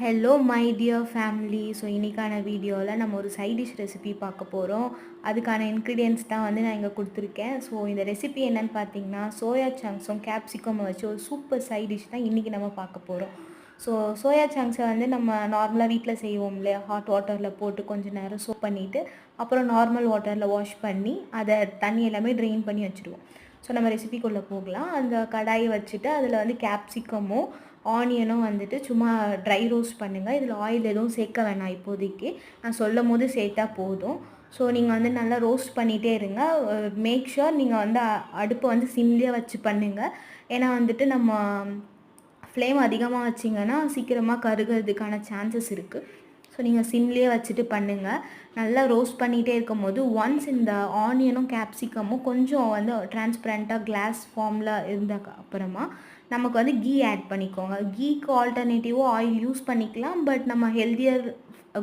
Hello my dear family. So இன்றைக்கான வீடியோவில் நம்ம ஒரு சைட் டிஷ் ரெசிபி பார்க்க போகிறோம். அதுக்கான இன்க்ரீடியன்ட்ஸ் தான் வந்து நான் இங்கே கொடுத்துருக்கேன். ஸோ இந்த ரெசிபி என்னென்னு பார்த்தீங்கன்னா, சோயா சங்க்ஸும் கேப்சிகம் வச்சு ஒரு சூப்பர் சைட் டிஷ் தான் இன்றைக்கி நம்ம பார்க்க போகிறோம். ஸோ சோயா சங்க்ஸை வந்து நம்ம நார்மலாக வீட்டில் செய்வோம் இல்லையா, ஹாட் வாட்டரில் போட்டு கொஞ்சம் நேரம் சோப் பண்ணிவிட்டு அப்புறம் நார்மல் வாட்டரில் வாஷ் பண்ணி அதை தண்ணி எல்லாமே ட்ரெயின் பண்ணி வச்சுருவோம். ஸோ நம்ம ரெசிபிக்குள்ளே போகலாம். அந்த கடாயை வச்சுட்டு அதில் வந்து கேப்சிகமும் ஆனியனும் வந்துட்டு சும்மா ட்ரை ரோஸ்ட் பண்ணுங்கள். இதில் ஆயில் எதுவும் சேர்க்க வேணாம் இப்போதைக்கு, நான் சொல்லும் போது சேர்த்தா போதும். ஸோ நீங்கள் வந்து நல்லா ரோஸ்ட் பண்ணிகிட்டே இருங்க. மேக் ஷுர் நீங்கள் வந்து அடுப்பை வந்து சிம்லேயே வச்சு பண்ணுங்கள். ஏன்னா வந்துட்டு நம்ம ஃப்ளேம் அதிகமாக வச்சிங்கன்னா சீக்கிரமாக கருகிறதுக்கான சான்சஸ் இருக்குது. ஸோ நீங்கள் சிம்லேயே வச்சுட்டு பண்ணுங்கள். நல்லா ரோஸ்ட் பண்ணிகிட்டே இருக்கும் போது ஒன்ஸ் இந்த ஆனியனும் கேப்சிகமும் கொஞ்சம் வந்து டிரான்ஸ்பரண்ட்டாக கிளாஸ் ஃபார்மில் இருந்த அப்புறமா நமக்கு வந்து கீ ஆட் பண்ணிக்கோங்க. கீக்கு ஆல்டர்னேட்டிவாக ஆயில் யூஸ் பண்ணிக்கலாம், பட் நம்ம ஹெல்த்தியர்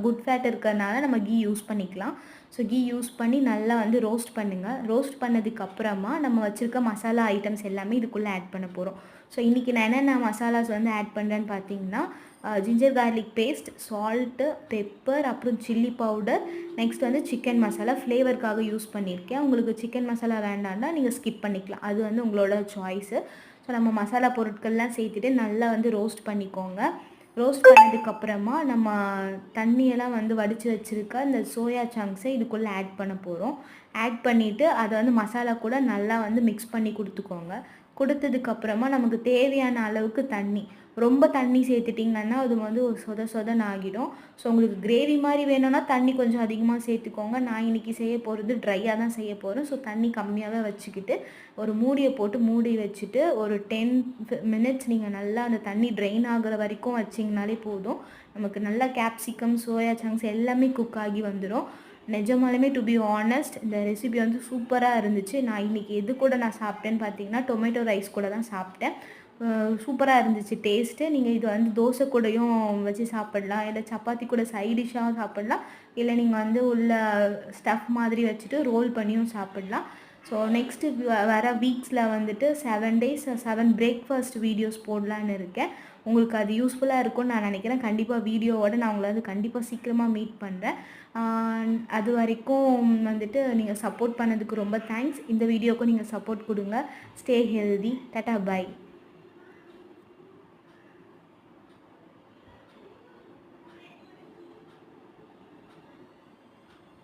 குட் ஃபேட் இருக்கிறதுனால நம்ம கீ யூஸ் பண்ணிக்கலாம். ஸோ கீ யூஸ் பண்ணி நல்லா வந்து ரோஸ்ட் பண்ணுங்கள். ரோஸ்ட் பண்ணதுக்கப்புறமா நம்ம வச்சுருக்க மசாலா ஐட்டம்ஸ் எல்லாமே இதுக்குள்ளே ஆட் பண்ண போகிறோம். ஸோ இன்றைக்கி நான் என்னென்ன மசாலாஸ் வந்து ஆட் பண்ணுறேன்னு பார்த்தீங்கன்னா, ginger garlic paste, salt, pepper, அப்புறம் சில்லி பவுடர், நெக்ஸ்ட் வந்து சிக்கன் மசாலா ஃப்ளேவருக்காக யூஸ் பண்ணியிருக்கேன். உங்களுக்கு சிக்கன் மசாலா வேண்டாம்னா நீங்கள் ஸ்கிப் பண்ணிக்கலாம், அது வந்து உங்களோட சாய்ஸு. ஸோ நம்ம மசாலா பொருட்கள்லாம் சேர்த்துட்டு நல்லா வந்து ரோஸ்ட் பண்ணிக்கோங்க. ரோஸ்ட் பண்ணதுக்கப்புறமா நம்ம தண்ணியெல்லாம் வந்து வடித்து வச்சுருக்க இந்த சோயா சங்க்ஸை இதுக்குள்ளே ஆட் பண்ண போகிறோம். ஆட் பண்ணிவிட்டு அதை வந்து மசாலா கூட நல்லா வந்து மிக்ஸ் பண்ணி கொடுத்துக்கோங்க. கொடுத்ததுக்கப்புறமா நமக்கு தேவையான அளவுக்கு தண்ணி, ரொம்ப தண்ணி சேர்த்துட்டிங்கன்னா அது வந்து ஒரு சொதன்னு ஆகிடும். ஸோ உங்களுக்கு கிரேவி மாதிரி வேணும்னா தண்ணி கொஞ்சம் அதிகமாக சேர்த்துக்கோங்க. நான் இன்றைக்கி செய்ய போகிறது ட்ரையாக தான் செய்ய போகிறேன். ஸோ தண்ணி கம்மியாகவே வச்சுக்கிட்டு ஒரு மூடியை போட்டு மூடி வச்சுட்டு ஒரு 10 மினிட்ஸ் நீங்கள் நல்லா அந்த தண்ணி ட்ரெயின் ஆகிற வரைக்கும் வச்சிங்கனாலே போதும். நமக்கு நல்லா கேப்சிகம், சோயா சங்க்ஸ் எல்லாமே குக் ஆகி வந்துடும். நிஜமாலுமே டு பி ஆனஸ்ட் இந்த ரெசிபி வந்து சூப்பராக இருந்துச்சு. நான் இன்றைக்கி எது கூட நான் சாப்பிட்டேன்னு பார்த்தீங்கன்னா, டொமேட்டோ ரைஸ் கூட தான் சாப்பிட்டேன். சூப்பராக இருந்துச்சு டேஸ்ட்டு. நீங்கள் இது வந்து தோசை கூடயும் வச்சு சாப்பிட்லாம், இல்லை சப்பாத்தி கூட சைட் டிஷ்ஷாகவும் சாப்பிட்லாம், இல்லை நீங்கள் வந்து உள்ள ஸ்டஃப் மாதிரி வச்சுட்டு ரோல் பண்ணியும் சாப்பிட்லாம். ஸோ நெக்ஸ்ட்டு வர வீக்ஸில் வந்துட்டு 7 days 7 பிரேக்ஃபாஸ்ட் வீடியோஸ் போடலான்னு இருக்கேன். உங்களுக்கு அது யூஸ்ஃபுல்லாக இருக்கும்னு நான் நினைக்கிறேன். கண்டிப்பாக வீடியோவோடு நான் உங்களை வந்து கண்டிப்பாக சீக்கிரமாக மீட் பண்ணுறேன். அது வரைக்கும் வந்துட்டு நீங்கள் சப்போர்ட் பண்ணதுக்கு ரொம்ப தேங்க்ஸ். இந்த வீடியோவுக்கும் நீங்கள் சப்போர்ட் கொடுங்க. Stay healthy. Tata, by.